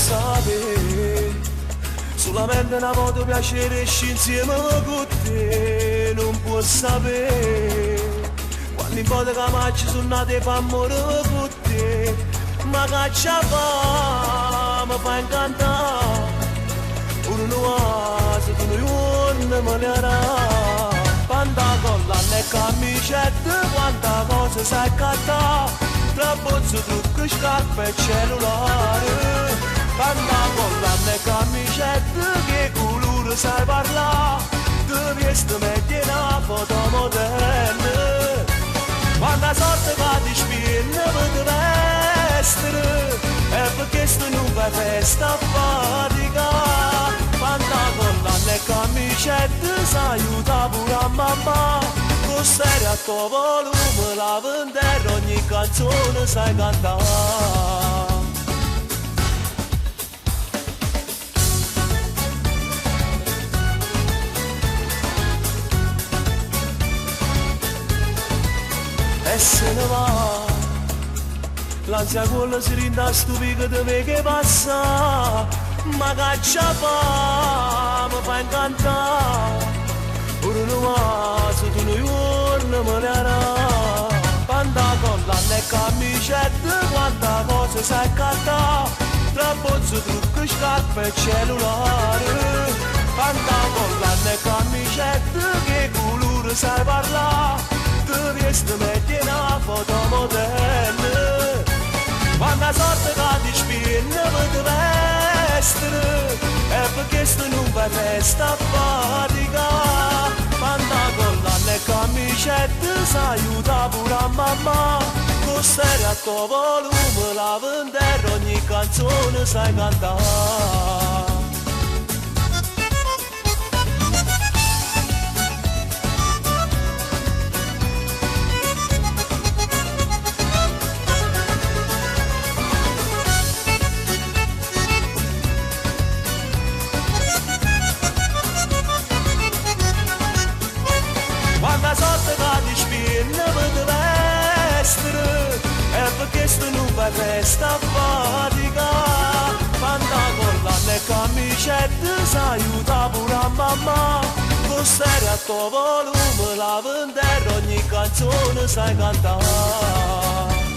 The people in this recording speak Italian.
sapere, solamente una volta piacere esci insieme con te, non può sapere, quando in volta che macci sono nate e fa amore con te, ma caccia fa, mi fa incantare, un nuovo, tu non me ne darà. Quanta collana e camicette, quanta cosa sai cattare, tra bozzo, trucco, scarpe e cellulare. Quanta collana e camicette, che colore sai parlare, ti vesti metti una foto moderna. Quanta sorte che ti spinne per te vestere, e perché sto non fai festa a fatica. Quanta collana e camicette si aiuta pure a mamma, con serie a tuo volume la vendere ogni canzone sai cantare. E se ne va, l'ansia quella si rinda stupida di me che passa, ma caccia fa, mi fa incantare, pure un vaso tu non giorno me ne darà. Quanta collana e camicette, quanta cosa sai cantare, tra bozzo, trucco, scarpe e cellulare. Quanta collana e camicette, che colore sai parlare, ti vesti metti una foto moderna. Quanta sorte che ti spinne per te vestere, e perché sto non fai festa a fatica. Quanta collana e camicette si aiuta pure a mamma, con serie a tuo volume la vendere ogni canzone sai cantare. Quanta sorte che ti spinne per te vestere, e perché sto non fai festa a fatica. Quanta collana e camicette si aiuta pure a mamma, con serie a tuo volume la vendere ogni canzone sai cantare.